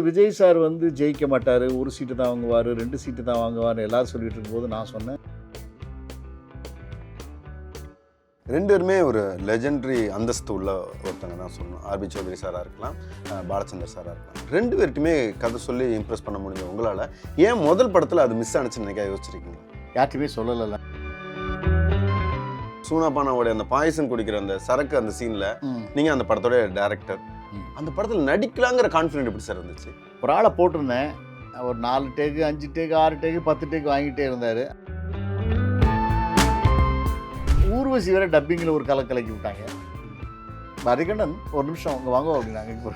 Vijay sir வந்து ஜெயிக்க மாட்டார், ஒரு சீட்டு தான் வாங்குவார், 2 சீட்டு தான் வாங்குவார்னு எல்லாரும் சொல்லிட்டு இருக்கும்போது நான் சொன்னேன், 2 பேருமே ஒரு லெஜெண்டரி அந்தஸ்து உள்ள ஒருத்தங்க தான் சொல்லணும். ஆர்பி சௌத்ரி சாராக இருக்கலாம், பாலச்சந்தர் சாராக இருக்கலாம். 2 பேர்ட்டுமே கதை சொல்லி இம்ப்ரெஸ் பண்ண முடிஞ்ச உங்களால் ஏன் முதல் படத்தில் அது மிஸ் ஆனிச்சுன்னு நினைக்க யோசிச்சிருக்கீங்க? யார்ட்டுமே சொல்லலை. சூனாபானாவோட அந்த பாயசம் குடிக்கிற அந்த சரக்கு அந்த சீனில் நீங்கள் அந்த படத்தோட டைரக்டர், அந்த படத்தில் நடிக்கலாங்கிற கான்ஃபிடென்ட் எப்படி சார் இருந்துச்சு? ஒரு ஆளை போட்டிருந்தேன், ஒரு 4 டேக்கு 5 டேக்கு 6 டேக்கு 10 டேக்கு வாங்கிட்டே இருந்தார். ஊர்வசி வேற டப்பிங்கில் ஒரு கலக்கி விட்டாங்க. மதிகண்டன் ஒரு நிமிஷம் அவங்க வாங்க அப்படின்னாங்க.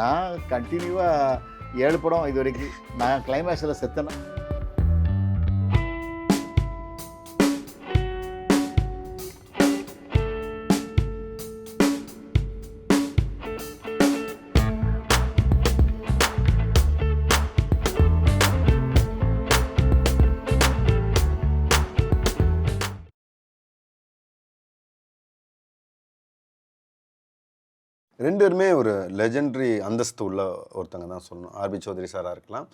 நான் கண்டினியூவாக 7 படம் இது வரைக்கும் நான் கிளைமேக்ஸில் செத்தேன். ரெண்டு பேருமே ஒரு லெஜெண்டரி அந்தஸ்து உள்ள ஒருத்தங்க தான் சொல்லணும். ஆர்பி சௌத்ரி சாராக இருக்கலாம்,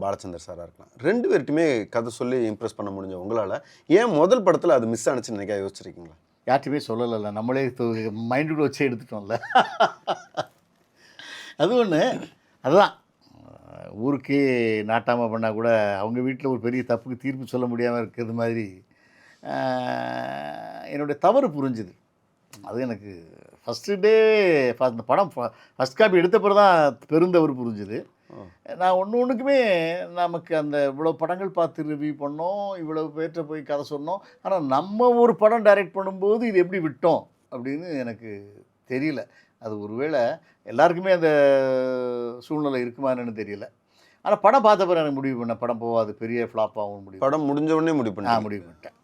பாலச்சந்தர் சாராக இருக்கலாம். 2 பேர்ட்டுமே கதை சொல்லி இம்ப்ரெஸ் பண்ண முடிஞ்ச உங்களால் ஏன் முதல் படத்தில் அது மிஸ் ஆனிச்சுன்னு நினைக்க யோசிச்சிருக்கீங்களா? யார்ட்டுமே சொல்லலை, நம்மளே மைண்டுக்குள்ள வச்சே எடுத்துட்டோம்ல. அது ஒன்று, அதுதான் ஊருக்கே நாட்டாமல் பண்ணால் கூட அவங்க வீட்டில் ஒரு பெரிய தப்புக்கு தீர்ப்பு சொல்ல முடியாமல் இருக்கிறது மாதிரி என்னுடைய தவறு புரிஞ்சுது. அது எனக்கு ஃபஸ்ட்டு டே அந்த படம் ஃபஸ்ட் காப்பி எடுத்த பிறகு தான் பெருந்தவறு புரிஞ்சுது. நான் ஒன்றுக்குமே நமக்கு அந்த இவ்வளோ படங்கள் பார்த்து ரிவ்யூ பண்ணோம், இவ்வளோ பேர்கிட்ட போய் கதை சொன்னோம், ஆனால் நம்ம ஒரு படம் டைரக்ட் பண்ணும்போது இது எப்படி விட்டோம் அப்படின்னு எனக்கு தெரியல. அது ஒருவேளை எல்லாருக்குமே அந்த சூழ்நிலை இருக்குமான்னு தெரியல. ஆனால் படம் பார்த்த பிறகு எனக்கு முடிவு பண்ணேன், படம் போகாது, பெரிய ஃப்ளாப் ஆகும் முடிவு. படம் முடிஞ்ச உடனே முடிவு பண்ணேன். முடிவு பண்ணிட்டேன்.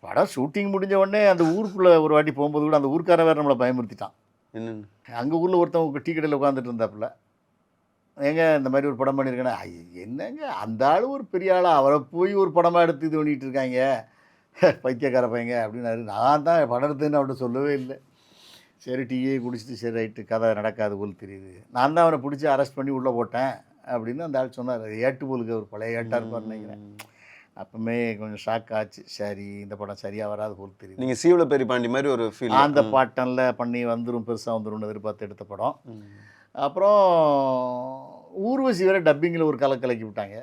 படம் ஷூட்டிங் முடிஞ்ச உடனே அந்த ஊருக்குள்ளே ஒரு வாட்டி போகும்போது கூட அந்த ஊருக்காரன் வேறு நம்மளை பயமுறுத்திட்டான். என்னென்னு? அங்கே ஊரில் ஒருத்தவங்க டீ கடையில் உட்காந்துட்டு இருந்தாப்புல, ஏங்க இந்த மாதிரி ஒரு படம் பண்ணியிருக்கேன்னா, என்னங்க அந்த ஆள் ஒரு பெரிய ஆளாக, அவரை போய் ஒரு படமாக எடுத்து இது பண்ணிகிட்டு இருக்காங்க, பைத்தியக்கார பையங்க அப்படின்னாரு. நான் தான் படம் எடுத்துன்னு அவன்கிட்ட சொல்லவே இல்லை. சரி டீயே குடிச்சிட்டு சரி ரைட்டு, கதை நடக்காது போல் தெரியுது, நான் தான் அவனை பிடிச்சி அரெஸ்ட் பண்ணி உள்ளே போட்டேன் அப்படின்னு அந்த ஆள் சொன்னார். ஏட்டு போலுக்கு ஒரு பழைய ஏட்டாக இருப்பார் நினைக்கிறேன். அப்போமே கொஞ்சம் ஷாக் ஆச்சு. சரி இந்த படம் சரியாக வராது போல் தெரியுது. நீங்கள் சீவல பெரிய பாண்டி மாதிரி ஒரு ஃபீல் அந்த பாட்டனில் பண்ணி வந்துடும், பெருசாக வந்துடும் எதிர்பார்த்து எடுத்த படம். அப்புறம் ஊர்வசி வேற டப்பிங்கில் ஒரு கலக்கி விட்டாங்க.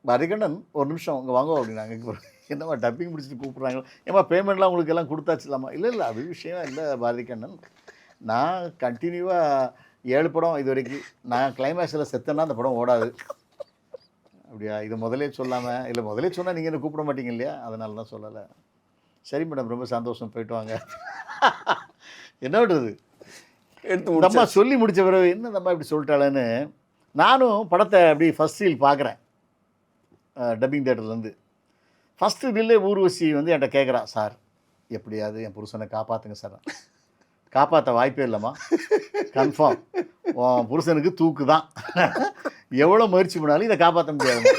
மதிகண்டன் ஒரு நிமிஷம் அவங்க வாங்க அப்படின்னாங்க. என்னம்மா டப்பிங் முடிச்சுட்டு கூப்பிட்றாங்க, ஏம்மா பேமெண்ட்லாம் உங்களுக்கு எல்லாம் கொடுத்தாச்சுலாமா? இல்லை அது விஷயம் இல்லை பாரதிகண்ணன், நான் கண்டினியூவாக 7 படம் இது வரைக்கும் நான் கிளைமேக்ஸில் செத்தேன்னா அந்த படம் ஓடாது. அப்படியா? இது முதலே சொல்லாமல், இல்லை முதலே சொன்னால் நீங்கள் என்ன கூப்பிட மாட்டீங்க இல்லையா, அதனால தான் சொல்லலை. சரி மேடம், ரொம்ப சந்தோஷம், போய்ட்டு வாங்க. என்ன பண்ணுறது, இந்த அம்மா சொல்லி முடித்த பிறகு என்ன இந்த அம்மா இப்படி சொல்லிட்டாளேன்னு நானும் படத்தை அப்படி ஃபஸ்ட் ரீல் பார்க்குறேன். டப்பிங் தேட்டர்லேருந்து ஃபஸ்ட்டு ரீல்லே ஊர்வசி வந்து என்கிட்ட கேட்குறா, சார் எப்படியாவது என் புருஷனை காப்பாற்றுங்க சார். காப்பாற்ற வாய்ப்பே இல்லைம்மா, கன்ஃபார்ம் உன் புருஷனுக்கு தூக்கு தான், எவ்வளோ முயற்சி பண்ணாலும் இதை காப்பாற்ற முடியாது.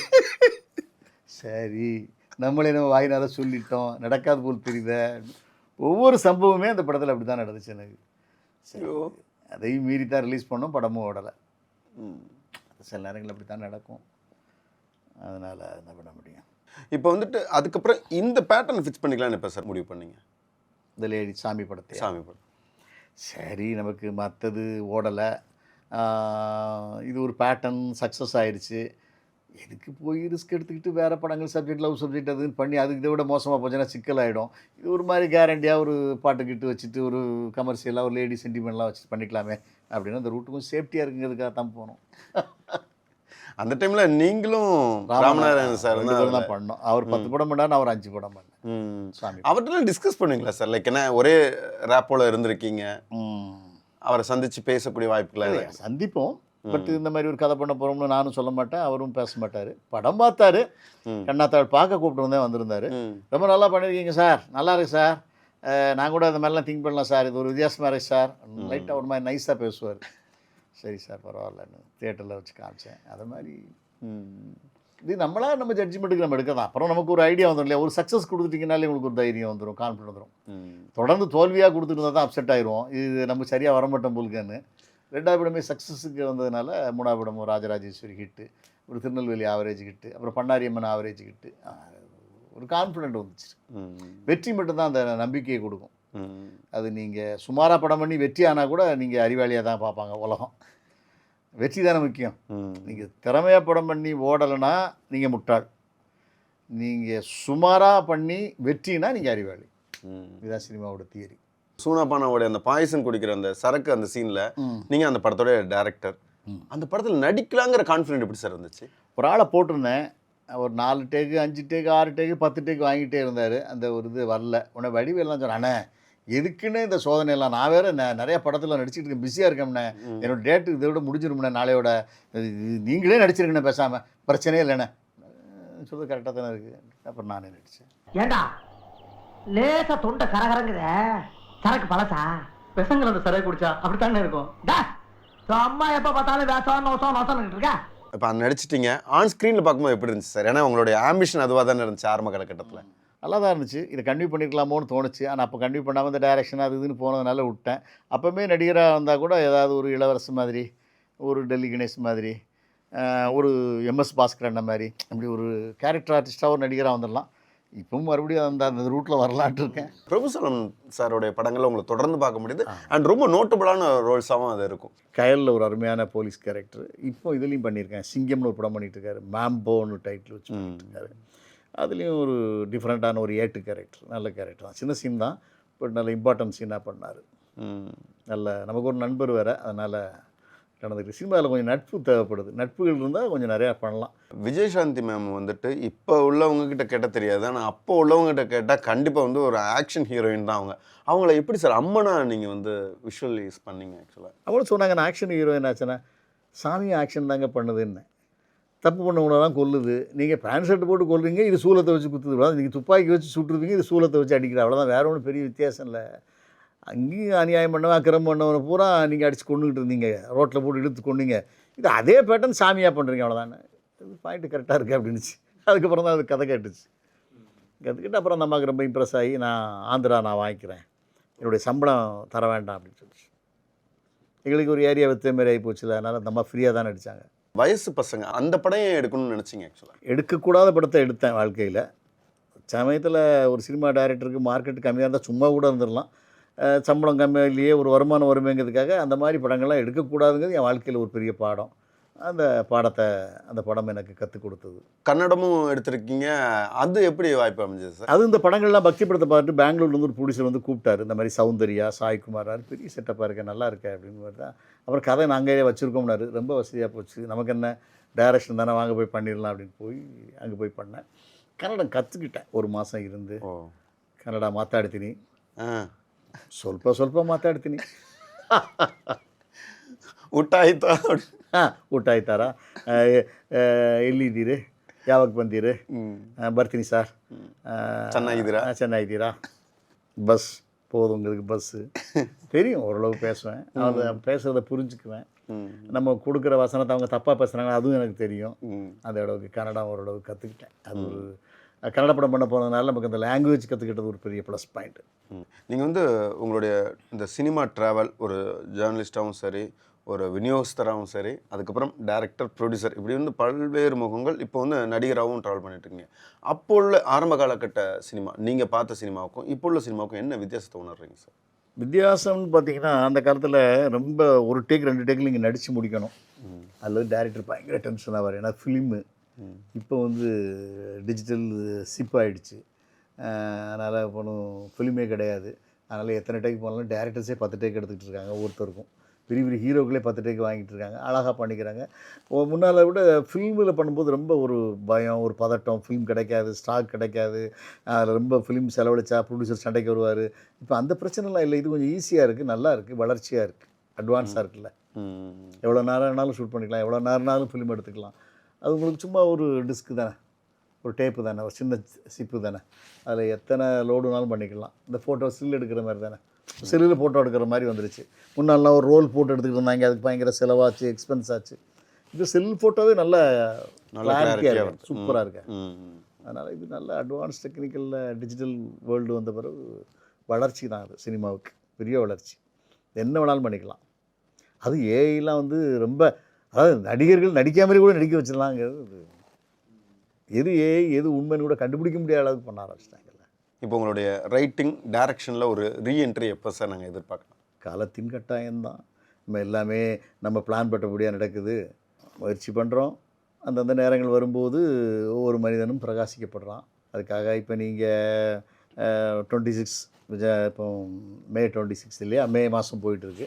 சரி நம்மளே நம்ம வாயினால சொல்லிட்டோம், நடக்காது போல் தெரியுத. ஒவ்வொரு சம்பவமே அந்த படத்தில் அப்படி தான் நடந்துச்சு எனக்கு. சரி அதையும் மீறி தான் ரிலீஸ் பண்ணோம், படமும் ஓடலை. சில நேரங்கள் அப்படி தான் நடக்கும், அதனால் என்ன பண்ண முடியும். இப்போ வந்துட்டு அதுக்கப்புறம் இந்த பேட்டர்ன் ஃபிக்ஸ் பண்ணிக்கலாம்னு இப்போ சார் முடிவு பண்ணீங்க? இந்த லேடி சாமி படம் சரி நமக்கு மற்றது ஓடலை, இது ஒரு பேட்டர்ன் சக்ஸஸ் ஆயிடுச்சு, எதுக்கு போய் ரிஸ்க் எடுத்துக்கிட்டு வேறு படங்கள் சப்ஜெக்ட் லவ் சப்ஜெக்ட் அதுன்னு பண்ணி அதுக்கு இதை விட மோசமாக போச்சுன்னா சிக்கலாகிடும். இது ஒரு மாதிரி கேரண்டியாக ஒரு பாட்டுக்கிட்டு வச்சுட்டு ஒரு கமர்ஷியலாக ஒரு லேடி சென்டிமெண்ட்லாம் வச்சு பண்ணிக்கலாமே அப்படின்னு அந்த ரூட்டுக்கும் சேஃப்டியாக இருக்குங்கிறதுக்காக தான் போனோம். அந்த டைமில் நீங்களும் ராமநாதன் சார் தான் பண்ணோம். அவர் 10 படம் பண்ணார், நான் ஒரு 5 படம் பண்ணேன். சாமி அவர்கிட்ட டிஸ்கஸ் பண்ணுவீங்களா சார்? லைக் என்ன ஒரே ரேப்போல இருந்திருக்கீங்க, அவரை சந்தித்து பேசக்கூடிய வாய்ப்புகளை சந்திப்போம். பட் இந்த மாதிரி ஒரு கதை பண்ண போகிறோம்னு நானும் சொல்ல மாட்டேன், அவரும் பேச மாட்டார். படம் பார்த்தாரு, கண்ணாத்தாள் பார்க்க கூப்பிட்டு வந்தே வந்திருந்தார். ரொம்ப நல்லா பண்ணியிருக்கீங்க சார், நல்லா இருக்கு சார், நான் கூட அந்த மாதிரிலாம் திங்க் பண்ணலாம் சார், இது ஒரு வித்தியாசமாக இருக்கு சார், லைட்டாக ஒரு மாதிரி நைஸாக பேசுவார். சரி சார் பரவாயில்லன்னு தியேட்டரில் வச்சு காமிச்சேன். அது மாதிரி இது நம்ம ஜட்ஜ்மெண்ட்டுக்கு நம்ம எடுக்கலாம். அப்புறம் நமக்கு ஒரு ஐடியா வந்துடும் இல்லையா, ஒரு சக்ஸஸ் கொடுத்துட்டிங்கனாலே உங்களுக்கு ஒரு தைரியம் வந்துடும், கான்ஃபிடன்ட் வந்துடும். தொடர்ந்து தோல்வியாக கொடுத்துட்டு இருந்தால் தான் அப்செட் ஆயிடுவோம், இது நம்ம சரியாக வரமாட்டோம் போலுக்குன்னு. 2வது படமே சக்ஸஸுக்கு வந்ததுனால 3வது படமும் ராஜராஜேஸ்வரி ஹிட்டு, ஒரு திருநெல்வேலி ஆவரேஜ் ஹிட்டு, அப்புறம் பண்ணாரியம்மன் ஆவரேஜ் ஹிட்டு. ஒரு கான்ஃபிடென்ட் வந்துச்சு. வெற்றி மட்டும்தான் அந்த நம்பிக்கையை கொடுக்கும். அது நீங்கள் சுமாராக படம் பண்ணி வெற்றி ஆனால் கூட நீங்கள் அறிவாளியாக தான் பார்ப்பாங்க உலகம். வெற்றி தானே முக்கியம். நீங்கள் திறமையாக படம் பண்ணி ஓடலைன்னா நீங்கள் முட்டாள், நீங்கள் சுமாராக பண்ணி வெற்றினா நீங்கள் அறிவாளி. இதுதான் சினிமாவோட தியரி. சூனாபானாவோட அந்த பாயசம் குடிக்கிற அந்த சரக்கு அந்த சீனில் நீங்கள் அந்த படத்தோட டைரக்டர், அந்த படத்தில் நடிக்கலாங்கிற கான்ஃபிடென்ட் எப்படி சார் இருந்துச்சு? ஒரு ஆளை போட்டிருந்தேன், ஒரு 4 டேக்கு 5 டேக்கு 6 டேக்கு 10 டேக்கு வாங்கிட்டே இருந்தார். அந்த ஒரு இது வரல. உடனே வடிவேலாம் சொன்னேன், அண்ணே எதுக்குன்னு இந்த சோதனையெல்லாம், நான் வேறு நிறையா படத்தில் நடிச்சிட்டு இருக்கேன், பிஸியாக இருக்கேண்ணே, என்னோட டேட்டு இதை விட முடிஞ்சிரும்ண்ணே, நாளையோட நீங்களே நடிச்சிருக்கண்ணே பேசாமல், பிரச்சனையே இல்லைண்ணே. சொல்கிறது கரெக்டாக தானே இருக்குது. அப்புறம் நானே நடித்தேன். ஏண்டா லேசாக தொண்டை கரகரங்குத, சரக்கு பழசா பெசங்களோட சரக்கு குடிச்சா அப்படித்தானே இருக்கும். அம்மா எப்போ பார்த்தாலும் வேஷம் நோசம் நோசம்னு இருக்கா. இப்போ அந்த நடிச்சிட்டிங்க, ஆன் ஸ்க்ரீனில் பார்க்கும்போது எப்படி இருந்துச்சு சார்? ஏன்னா உங்களுடைய ஆம்பிஷன் அதுவாக தானே இருந்துச்சு ஆரம்ப காலகட்டத்தில். நல்லா தான் இருந்துச்சு. இதை கன்டினியூ பண்ணியிருக்கலாமோன்னு தோணுச்சு. ஆனால் அப்போ கன்டினியூ பண்ணாமல் இந்த டைரக்ஷன் அது இதுன்னு போனதுனால விட்டேன். அப்போவுமே நடிகராக வந்தால் கூட ஏதாவது ஒரு இளவரசு மாதிரி, ஒரு டெல்லி கணேஷ் மாதிரி, ஒரு எம்எஸ் பாஸ்கர் அண்ணன் மாதிரி, அப்படி ஒரு கேரக்டர் ஆர்டிஸ்ட்டாக ஒரு நடிகராக வந்துடலாம். இப்பவும் மறுபடியும் அந்த ரூட்டில் வரலான்ட்டு இருக்கேன். பிரபுசலம் சாரோடைய படங்களை உங்களை தொடர்ந்து பார்க்க முடியுது. அண்ட் ரொம்ப நோட்டபுளான ரோல்ஸாகவும் அது இருக்கும். கயலில் ஒரு அருமையான போலீஸ் கேரக்டர். இப்போ இதுலேயும் பண்ணியிருக்கேன். சிங்கம்னு ஒரு படம் பண்ணிகிட்டு இருக்காரு, மேம்போன்னு டைட்டில் வச்சு பண்ணிட்டு இருக்காரு. அதுலேயும் ஒரு டிஃப்ரெண்ட்டான ஒரு ஏட்டு கேரக்டர், நல்ல கேரக்டர் தான். சின்ன சீன் தான், பட் நல்ல இம்பார்ட்டன்ட் சீனாக பண்ணார். நல்ல நமக்கு ஒரு நண்பர் வேறு, அதனால் நடந்துருக்கு. சினிமாவில் கொஞ்சம் நட்பு தேவைப்படுது. நட்புகள் இருந்தால் கொஞ்சம் நிறையா பண்ணலாம். விஜயசாந்தி மேம் வந்துட்டு இப்போ உள்ளவங்ககிட்ட கேட்டால் தெரியாது, ஆனால் அப்போ உள்ளவங்ககிட்ட கேட்டால் கண்டிப்பாக வந்து ஒரு ஆக்ஷன் ஹீரோயின் தான் அவங்க. அவங்கள எப்படி சார் அம்மனா நீங்கள் வந்து விஷுவலைஸ் பண்ணீங்க? ஆக்சுவலாக அவங்களும் சொன்னாங்க, நான் ஆக்ஷன் ஹீரோயின் ஆச்சுன்னா சாமியும் ஆக்ஷன் தாங்க பண்ணுதுன்னு. தப்பு பண்ணவங்களெல்லாம் கொல்லுது, நீங்கள் பேண்ட் ஷர்ட் போட்டு கொல்லுறீங்க, இது சூலத்தை வச்சு குத்துது. நீங்கள் துப்பாக்கி வச்சு சுட்டுருவீங்க, இது சூலத்தை வச்சு அடிக்கிற, அவ்வளோதான். வேறு ஒன்றும் பெரிய வித்தியாசம் இல்லை. அங்கேயும் அநியாயம் பண்ணவன் அக்கிரமம் பண்ணவனை பூரா நீங்கள் அடித்து கொண்டுக்கிட்டு இருந்தீங்க, ரோட்டில் போட்டு இழுத்து கொண்டீங்க. இது அதே பேட்டர்ன் சாமியாக பண்ணுறீங்க, அவ்வளோதானே. இது பாயிண்ட்டு கரெக்டாக இருக்குது அப்படின்னுச்சு. அதுக்கப்புறம் தான் அது கதை கேட்டுச்சு. கற்றுக்கிட்டு அப்புறம் அந்த அம்மாவுக்கு ரொம்ப இம்ப்ரெஸ் ஆகி, நான் ஆந்திரா நான் வாங்கிக்கிறேன், என்னுடைய சம்பளம் தர வேண்டாம் அப்படின்னு சொல்லிச்சு. எங்களுக்கு ஒரு ஏரியா விற்ற மாரி ஆகி போச்சுல, அதனால் அந்த அம்மா ஃப்ரீயாக தான் நடித்தாங்க. வயசு பசங்க அந்த படம் எடுக்கணும்னு நினச்சிங்க? ஆக்சுவலாக எடுக்கக்கூடாத படத்தை எடுத்தேன் வாழ்க்கையில். சமயத்தில் ஒரு சினிமா டைரக்டருக்கு மார்க்கெட்டு கம்மியாக இருந்தால் சும்மா கூட இருந்துடலாம், சம்பளம் கம்மியிலேயே ஒரு வருமானம் வருமேங்கிறதுக்காக அந்த மாதிரி படங்கள்லாம் எடுக்கக்கூடாதுங்கிறது என் வாழ்க்கையில் ஒரு பெரிய பாடம். அந்த பாடத்தை அந்த படம் எனக்கு கற்றுக் கொடுத்தது. கன்னடமும் எடுத்திருக்கீங்க, அது எப்படி வாய்ப்பு அமைஞ்சது சார்? அது இந்த படங்கள்லாம் பக்தி படத்தை பார்த்துட்டு பெங்களூர்லேருந்து ஒரு ப்ரொடியூசர் வந்து கூப்பிட்டாரு, இந்த மாதிரி சௌந்தர்யா சாய்குமார் பெரிய செட்டப்பாக இருக்க, நல்லா இருக்க அப்படின்னு மாதிரி தான். அப்புறம் கதை நாங்களே வச்சுருக்கோம்னாரு. ரொம்ப வசதியாக போச்சு, நமக்கு என்ன டைரக்ஷன் தானே, வாங்க போய் பண்ணிடலாம் அப்படின்னு போய் அங்கே போய் பண்ணேன். கன்னடம் கற்றுக்கிட்டேன். 1 மாதம் இருந்து கன்னடா ಮಾತಾಡ್ತೀನಿ, ಸ್ವಲ್ಪ ಮಾತಾಡ್ತೀನಿ. ಊಟ ಆಯ್ತಾ? ಊಟ ಆಯ್ತಾರಾ, ಎಲ್ಲಿದ್ದೀರಿ, ಯಾವಾಗ ಬಂದಿರಿ, ಬರ್ತೀನಿ சார், ಚೆನ್ನಾಗಿದ್ದೀರಾ, பஸ் போதும் உங்களுக்கு பஸ்ஸு. தெரியும், ஓரளவு பேசுவேன், அதை பேசுகிறத புரிஞ்சுக்குவேன். நம்ம கொடுக்குற வசனத்தை அவங்க தப்பாக பேசுகிறாங்க, அதுவும் எனக்கு தெரியும். அந்த அளவுக்கு கன்னடம் ஓரளவு கற்றுக்கிட்டேன். அது ஒரு கன்னட படம் பண்ண போனதுனால நமக்கு அந்த லாங்குவேஜ் கற்றுக்கிட்டது ஒரு பெரிய ப்ளஸ் பாயிண்ட்டு. நீங்கள் வந்து உங்களுடைய இந்த சினிமா ட்ராவல் ஒரு ஜேர்னலிஸ்டாகவும் சரி, ஒரு விநியோகஸ்தராகவும் சரி, அதுக்கப்புறம் டைரக்டர், ப்ரொடியூசர், இப்படி வந்து பல்வேறு முகங்கள் இப்போ வந்து நடிகராகவும் ட்ராவல் பண்ணிட்டுருக்கீங்க. அப்போ உள்ள ஆரம்ப காலகட்ட சினிமா, நீங்கள் பார்த்த சினிமாவுக்கும் இப்போ உள்ள சினிமாவுக்கும் என்ன வித்தியாசத்தை உணர்றீங்க சார்? வித்தியாசம்னு பார்த்தீங்கன்னா, அந்த காலத்தில் ரொம்ப ஒரு டேக் 2 டேக்கில் நீங்கள் நடித்து முடிக்கணும். அதில் டைரக்டர் பயங்கர டென்ஷன் ஆவார். ஏன்னா ஃபிலிமு இப்போ வந்து டிஜிட்டல் சிப் ஆகிடுச்சு, அதனால் இப்போ ஒன்றும் ஃபிலிமே கிடையாது. அதனால் எத்தனை டேக் போனாலும் டேரக்டர்ஸே 10 டேக் எடுத்துக்கிட்டு இருக்காங்க. ஒவ்வொருத்தருக்கும் பெரிய பெரிய ஹீரோக்களே 10 டேக் வாங்கிட்டு இருக்காங்க, அழகாக பண்ணிக்கிறாங்க. முன்னால் விட ஃபிலிமில் பண்ணும்போது ரொம்ப ஒரு பயம், ஒரு பதட்டம், ஃபிலிம் கிடைக்காது, ஸ்டாக் கிடைக்காது, அதில் ரொம்ப ஃபிலிம் செலவழிச்சா ப்ரொடியூசர் சண்டைக்கு வருவார். இப்போ அந்த பிரச்சனைலாம் இல்லை. இது கொஞ்சம் ஈஸியாக இருக்குது, நல்லா இருக்குது, வளர்ச்சியாக இருக்குது, அட்வான்ஸாக இருக்குல்ல. எவ்வளோ நேரம்னாலும் ஷூட் பண்ணிக்கலாம், எவ்வளோ நேரம்னாலும் ஃபிலிம் எடுத்துக்கலாம். அது உங்களுக்கு சும்மா ஒரு டிஸ்க்கு தானே, ஒரு டேப்பு தானே, ஒரு சின்ன சிப்பு தானே, அதில் எத்தனை லோடுனாலும் பண்ணிக்கலாம். இந்த ஃபோட்டோ ஸ்டில் எடுக்கிற மாதிரி தானே, செல்லில் ஃபோட்டோ எடுக்கிற மாதிரி வந்துருச்சு. முன்னாள்லாம் ஒரு ரோல் போட்டு எடுத்துக்கிட்டு இருந்தாங்க, அதுக்கு பயங்கர செலவாச்சு, எக்ஸ்பென்ஸ் ஆச்சு. இந்த செல் ஃபோட்டோவே நல்ல நல்ல கிளாரிட்டியாக கிளாரிட்டியாக இருக்கு, சூப்பராக இருக்கு. ம். அதனால் இது நல்ல அட்வான்ஸ் டெக்னிக்கலில் டிஜிட்டல் வேர்ல்டு வந்த பிறகு வளர்ச்சி தான் அது சினிமாவுக்கு, பெரிய வளர்ச்சி. என்ன வேணாலும் பண்ணிக்கலாம். அது ஏஐலாம் வந்து ரொம்ப, அதாவது நடிகர்கள் நடிக்காமலே கூட நடிக்க வச்சிடலாங்கிறது, எது ஏஐ எது உண்மைன்னு கூட கண்டுபிடிக்க முடியாத அளவுக்கு பண்ண ஆரம்பிச்சிட்டாங்கல்ல. இப்போ உங்களுடைய ரைட்டிங் டைரக்ஷனில் ஒரு ரீஎன்ட்ரி எப்போ சார் நாங்கள் எதிர்பார்க்கலாம்? காலத்தின் கட்டாயம்தான். நம்ம எல்லாமே நம்ம பிளான் பட்டபடியாக நடக்குது, முயற்சி பண்ணுறோம். அந்தந்த நேரங்கள் வரும்போது ஒவ்வொரு மனிதனும் பிரகாசிக்கப்படுறான். அதுக்காக இப்போ நீங்கள் 26 இப்போ மே 26 இல்லையா, மே மாதம் போயிட்டுருக்கு.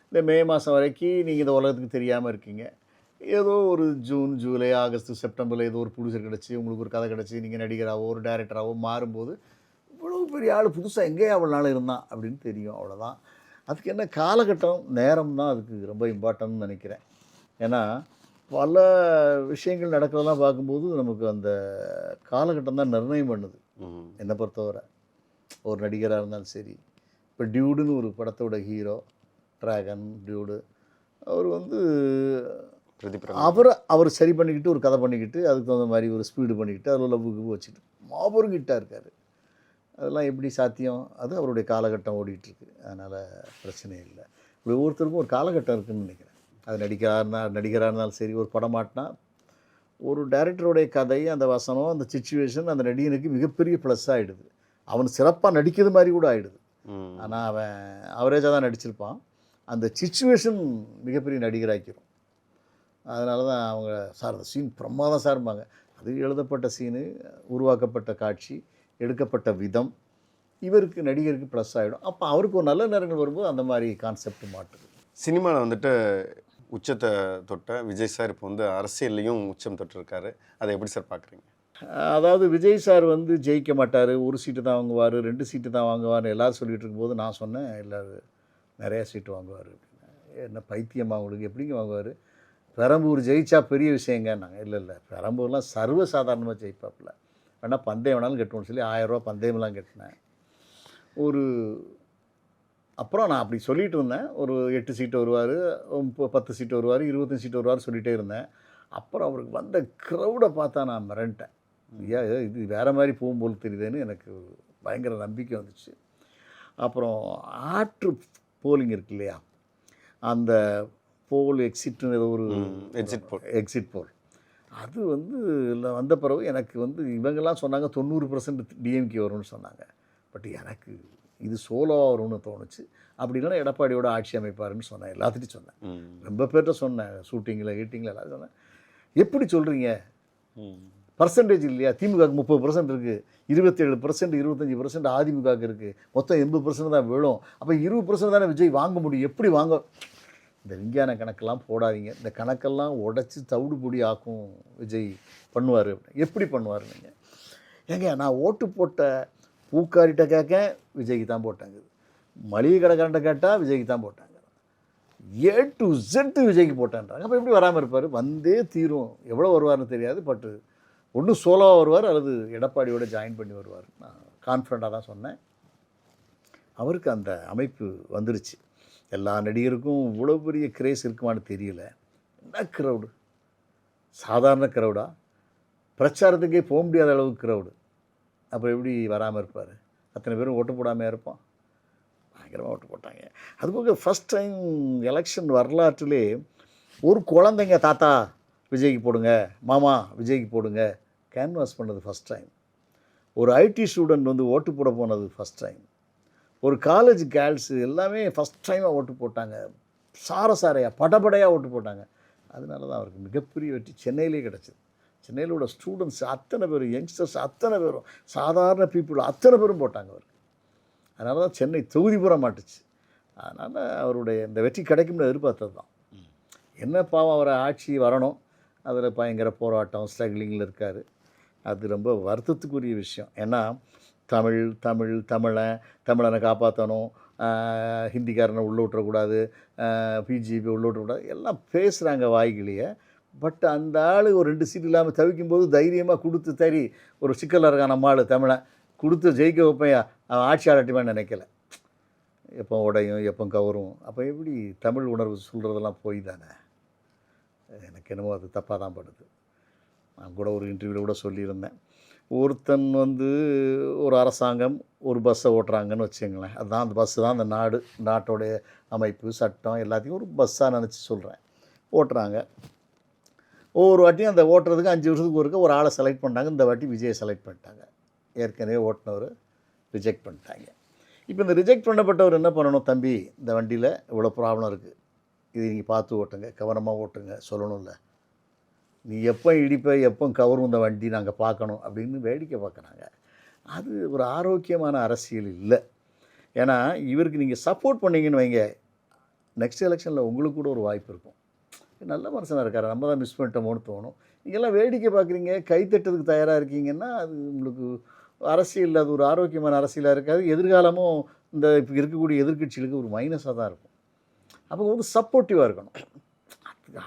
இந்த மே மாதம் வரைக்கும் நீங்கள் இந்த உலகத்துக்கு தெரியாமல் இருக்கீங்க. ஏதோ ஒரு ஜூன், ஜூலை, ஆகஸ்ட், செப்டம்பரில் ஏதோ ஒரு ப்ரொடியூசர் கிடச்சி, உங்களுக்கு ஒரு கதை கிடச்சி, நீங்கள் நடிகராகவோ ஒரு டைரக்டராகவோ மாறும்போது இவ்வளோ பெரிய ஆள் புதுசாக எங்கேயே அவ்வளோ நாள் இருந்தான் அப்படின்னு தெரியும், அவ்வளோதான். அதுக்கு என்ன காலகட்டம், நேரம் தான் அதுக்கு ரொம்ப இம்பார்ட்டன்ட்னு நினைக்கிறேன். ஏன்னா பல விஷயங்கள் நடக்கிறதெல்லாம் பார்க்கும்போது நமக்கு அந்த காலகட்டம் தான் நிர்ணயம் பண்ணுது. என்னை பொறுத்தவரை ஒரு நடிகராக இருந்தாலும் சரி, இப்போ டியூடுன்னு ஒரு படத்தோட ஹீரோ, ட்ராகன் டியூடு, அவர் வந்து அவர் சரி பண்ணிக்கிட்டு ஒரு கதை பண்ணிக்கிட்டு அதுக்கு தகுந்த மாதிரி ஒரு ஸ்பீடு பண்ணிக்கிட்டு அதில் லவ்வுக்கு வச்சுட்டு மாபெரும் கிட்டாக இருக்கார். அதெல்லாம் எப்படி சாத்தியம்? அது அவருடைய காலகட்டம் ஓடிட்டுருக்கு. அதனால் பிரச்சனை இல்லை. இப்படி ஒவ்வொருத்தருக்கும் ஒரு காலகட்டம் இருக்குதுன்னு நினைக்கிறேன். அது நடிகராக இருந்தாலும் சரி, ஒரு படம் மாட்டினா ஒரு டைரக்டருடைய கதை, அந்த வசனம், அந்த சிச்சுவேஷன் அந்த நடிகனுக்கு மிகப்பெரிய ப்ளஸ் ஆகிடுது. அவன் சிறப்பாக நடிக்கிறது மாதிரி கூட ஆகிடுது. ஆனால் அவன் அவரேஜாக தான் நடிச்சிருப்பான், அந்த சிச்சுவேஷன் மிகப்பெரிய நடிகராக்கிடும். அதனால தான் அவங்க சார் அந்த சீன் பிரமாதம் சார்பாங்க. அது எழுதப்பட்ட சீனு, உருவாக்கப்பட்ட காட்சி, எடுக்கப்பட்ட விதம் இவருக்கு நடிகருக்கு ப்ளஸ் ஆகிடும். அப்போ அவருக்கு ஒரு நல்ல நேரங்கள் வரும்போது அந்த மாதிரி கான்செப்ட் மாட்டுது. சினிமாவில் வந்துட்டு உச்சத்தை தொட்ட விஜய் சார் இப்போ வந்து அரசியல்லையும் உச்சம் தொட்டிருக்காரு. அதை எப்படி சார் பார்க்குறீங்க? அதாவது விஜய் சார் வந்து ஜெயிக்க மாட்டார், ஒரு சீட்டு தான் வாங்குவார், 2 சீட்டு தான் வாங்குவார்னு எல்லோரும் சொல்லிகிட்டு இருக்கும்போது நான் சொன்னேன், இல்லை நிறையா சீட்டு வாங்குவார் அப்படின்னு. என்ன பைத்தியமாக உங்களுக்கு, எப்படிங்க வாங்குவார்? பெரம்பூர் ஜெயிச்சா பெரிய விஷயங்க. நாங்கள் இல்லை பெரம்பூர்லாம் சர்வசாதாரணமாக ஜெயிப்பாப்பில், வேணால் பந்தயம் வேணாலும் கட்டணும்னு சொல்லி 1000 ரூபா பந்தயம்லாம் கட்டினேன். அப்புறம் நான் அப்படி சொல்லிகிட்டு இருந்தேன், ஒரு 8 சீட்டு வருவார், 10 சீட்டு வருவார், 25 சீட்டு வருவார் சொல்லிகிட்டே இருந்தேன். அப்புறம் அவருக்கு வந்த க்ரௌடை பார்த்தா நான் மிரண்டேன். ஏன் இது வேறு மாதிரி போகும்போது தெரியுதுன்னு எனக்கு பயங்கர நம்பிக்கை வந்துச்சு. அப்புறம் ஆற்று போலிங் இருக்கு இல்லையா, அந்த போல் எக்ஸிட்னு ஏதோ ஒரு எக்ஸிட் போல், அது வந்து வந்த பிறகு எனக்கு வந்து இவங்கெல்லாம் சொன்னாங்க 90% டிஎம்கே வரும்னு சொன்னாங்க. பட் எனக்கு இது சோலோவாக வரும்னு தோணுச்சு. அப்படி இல்லைன்னா எடப்பாடியோட ஆட்சி அமைப்பாருன்னு சொன்னேன், எல்லாத்துட்டையும் சொன்னேன், ரொம்ப பேர்கிட்ட சொன்னேன், ஷூட்டிங்கில் எல்லாரும் சொன்னேன். எப்படி சொல்கிறீங்க, பர்சன்டேஜ் இல்லையா? திமுகவுக்கு 30% இருக்குது, 27%, 25% அதிமுகவுக்கு இருக்குது, மொத்தம் 80% தான் விழும். அப்போ 20% தானே விஜய் வாங்க முடியும், எப்படி வாங்க? இந்த விஞ்ஞான கணக்கெல்லாம் போடாதீங்க, இந்த கணக்கெல்லாம் உடச்சி தவிடு பொடி ஆக்கும் விஜய் பண்ணுவார். எப்படி பண்ணுவார்? நீங்கள் ஏங்க, நான் ஓட்டு போட்ட பூக்காரிட்ட கேட்க விஜய்க்கு தான் போட்டாங்க, மளிகை கடைக்காரன்ட்ட கேட்டால் விஜய்க்கு தான் போட்டாங்க, A to Z விஜய்க்கு போட்டான்றாங்க. அப்போ எப்படி வராமல் இருப்பார்? வந்தே தீரும். எவ்வளோ வருவார்னு தெரியாது, பட்டு ஒன்று சோலோவாக வருவார் அல்லது எடப்பாடியோட ஜாயின் பண்ணி வருவார். நான் கான்ஃபிடண்ட்டாக தான் சொன்னேன். அவருக்கு அந்த அமைப்பு வந்துருச்சு. எல்லா நடிகருக்கும் இவ்வளோ பெரிய கிரேஸ் இருக்குமான்னு தெரியல. என்ன க்ரௌடு, சாதாரண க்ரௌடா? பிரச்சாரத்துக்கே போக முடியாத அளவுக்கு க்ரௌடு. அப்போ எப்படி வராமல் இருப்பார்? அத்தனை பேரும் ஓட்டு போடாமல் இருப்பான். பயங்கரமாக ஓட்டு போட்டாங்க. அதுபோக ஃபஸ்ட் டைம் எலெக்ஷன் வரலாற்றிலே ஒரு குழந்தைங்க தாத்தா விஜய்க்கு போடுங்க, மாமா விஜய்க்கு போடுங்க கேன்வாஸ் பண்ணது ஃபஸ்ட் டைம். ஒரு ஐடி ஸ்டூடெண்ட் வந்து ஓட்டு போட போனது ஃபஸ்ட் டைம். ஒரு காலேஜ் கேர்ள்ஸு எல்லாமே ஃபஸ்ட் டைமாக ஓட்டு போட்டாங்க, சாரையாக படபடையாக ஓட்டு போட்டாங்க. அதனால தான் அவருக்கு மிகப்பெரிய வெற்றி சென்னையிலே கிடச்சிது. சென்னையில் உள்ள ஸ்டூடெண்ட்ஸ் அத்தனை பேரும், யங்ஸ்டர்ஸ் அத்தனை பேரும், சாதாரண பீப்புள் அத்தனை பேரும் போட்டாங்க அவருக்கு. அதனால தான் சென்னை தொகுதி பூரா மாட்டுச்சு. அதனால் அவருடைய இந்த வெற்றி கிடைக்கும்னு எதிர்பார்த்தது தான். என்ன பாவம், அவரை ஆட்சி வரணும், அதில் பயங்கர போராட்டம், ஸ்ட்ரகிளிங்கில் இருக்கார். அது ரொம்ப வருத்தத்துக்குரிய விஷயம். ஏன்னா தமிழனை காப்பாற்றணும், ஹிந்திக்காரனை உள்ளே விட்டுறக்கூடாது, பிஜேபி உள்ளே விட்டுறக்கூடாது, எல்லாம் பேசுகிறாங்க வாய்களையே. பட் அந்த ஆள் ஒரு 2 சீட் இல்லாமல் தவிக்கும்போது தைரியமாக கொடுத்து தறி ஒரு சிக்கலில் இருக்கான் நம்ம ஆள் தமிழன், கொடுத்து ஜெயிக்க வைப்பையா, அவன் ஆட்சி ஆளட்டிவான்னு நினைக்கல. எப்போ உடையும் எப்போ கவரும். அப்போ எப்படி தமிழ் உணர்வு சொல்கிறதெல்லாம் போய் தானே. எனக்கு என்னமோ அது தப்பாக தான் படுது. நான் கூட ஒரு இன்டர்வியூவில் கூட சொல்லியிருந்தேன். ஒருத்தன் வந்து ஒரு அரசாங்கம் ஒரு பஸ்ஸை ஓட்டுறாங்கன்னு வச்சுங்களேன், அதுதான் அந்த பஸ்ஸு தான் அந்த நாடு, நாட்டோடைய அமைப்பு, சட்டம் எல்லாத்தையும் ஒரு பஸ்ஸாக நினச்சி சொல்கிறேன். ஓட்டுறாங்க. ஒவ்வொரு வாட்டியும் அந்த ஓட்டுறதுக்கு 5 வருஷத்துக்கு ஒருக்க ஒரு ஆளை செலக்ட் பண்ணிட்டாங்க. இந்த வாட்டி விஜயை செலக்ட் பண்ணிட்டாங்க. ஏற்கனவே ஓட்டுனவர் ரிஜெக்ட் பண்ணிட்டாங்க. இப்போ இந்த ரிஜெக்ட் பண்ணப்பட்டவர் என்ன பண்ணணும்? தம்பி, இந்த வண்டியில் இவ்வளோ ப்ராப்ளம் இருக்குது, இது நீங்கள் பார்த்து ஓட்டுங்க, கவனமாக ஓட்டுங்க சொல்லணும்ல. நீ எப்போ இடிப்ப, எப்போ கவரும் இந்த வண்டி நாங்கள் பார்க்கணும் அப்படின்னு வேடிக்கை பார்க்குறாங்க. அது ஒரு ஆரோக்கியமான அரசியல் இல்லை. ஏன்னா இவருக்கு நீங்கள் சப்போர்ட் பண்ணீங்கன்னு வைங்க, நெக்ஸ்ட் எலெக்ஷனில் உங்களுக்கு கூட ஒரு வாய்ப்பு இருக்கும். நல்ல மனுஷனாக இருக்கார், நம்ம தான் மிஸ் பண்ணிட்டோமோன்னு தோணும். நீங்கள்லாம் வேடிக்கை பார்க்குறீங்க, கைத்தட்டுறதுக்கு தயாராக இருக்கீங்கன்னா அது உங்களுக்கு அரசியல், அது ஒரு ஆரோக்கியமான அரசியலாக இருக்காது. எதிர்காலமும் இந்த இப்போ இருக்கக்கூடிய எதிர்க்கட்சிகளுக்கு ஒரு மைனஸாக தான் இருக்கும். அப்போ வந்து சப்போர்ட்டிவாக இருக்கணும்.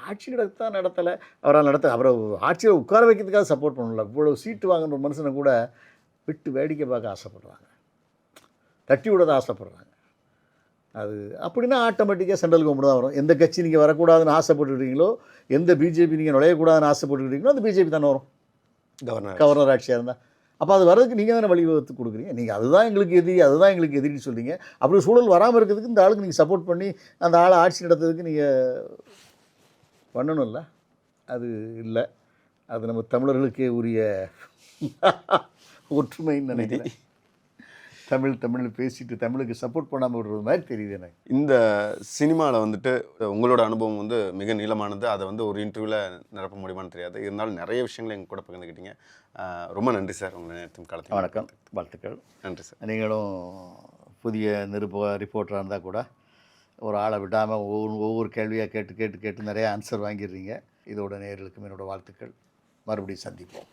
ஆட்சி நடத்தலை, அவரை ஆட்சியில் உட்கார வைக்கிறதுக்காக சப்போர்ட் பண்ணல. இவ்வளோ சீட்டு வாங்கின ஒரு மனுஷனை கூட விட்டு வேடிக்கை பார்க்க ஆசைப்படுறாங்க, தட்டி விட ஆசைப்படுறாங்க. அது அப்படின்னா ஆட்டோமேட்டிக்காக சென்ட்ரல் கவர்மெண்ட் தான் வரும். எந்த கட்சி நீங்கள் வரக்கூடாதுன்னு ஆசைப்பட்டுக்கிறீங்களோ, எந்த பிஜேபி நீங்கள் நுழையக்கூடாதுன்னு ஆசைப்பட்டுக்கிறீங்களோ அந்த பிஜேபி தானே வரும் கவர்னர் ஆட்சியாக இருந்தால். அப்போ அது வர்றதுக்கு நீங்கள் தானே வழிவகுத்து கொடுக்குறீங்க. நீங்கள் அதுதான் எங்களுக்கு எதிரி, அதுதான் எங்களுக்கு எதிரின்னு சொல்கிறீங்க. அப்படி சூழல் வராமல் இருக்கிறதுக்கு இந்த ஆளுக்கு நீங்கள் சப்போர்ட் பண்ணி அந்த ஆளை ஆட்சி நடத்துறதுக்கு நீங்கள் பண்ணணும்ல. அது இல்லை. அது நம்ம தமிழர்களுக்கே உரிய ஒற்றுமைன்னு நினைக்கிறேன். தமிழ் பேசிட்டு தமிழுக்கு சப்போர்ட் பண்ணாமல் விடுறது மாதிரி தெரியுது எனக்கு. இந்த சினிமாவில் வந்துட்டு உங்களோட அனுபவம் வந்து மிக நீளமானது. அதை வந்து ஒரு இன்டர்வியூவில் நிரப்ப முடியுமான்னு தெரியாது. இருந்தாலும் நிறைய விஷயங்களை எங்கள் கூட பகிர்ந்துக்கிட்டீங்க. ரொம்ப நன்றி சார். உங்கள் நேரத்தின் காலத்தில் வணக்கம், வாழ்த்துக்கள். நன்றி சார். நீங்களும் புதிய ரிப்போர்ட்டராக இருந்தால் கூட ஒரு ஆளை விடாமல் ஒவ்வொரு கேள்வியாக கேட்டு நிறைய ஆன்சர் வாங்கிடுறீங்க. இதோட நேயர்களுக்கும் என்னோடய வாழ்த்துக்கள். மறுபடியும் சந்திப்போம்.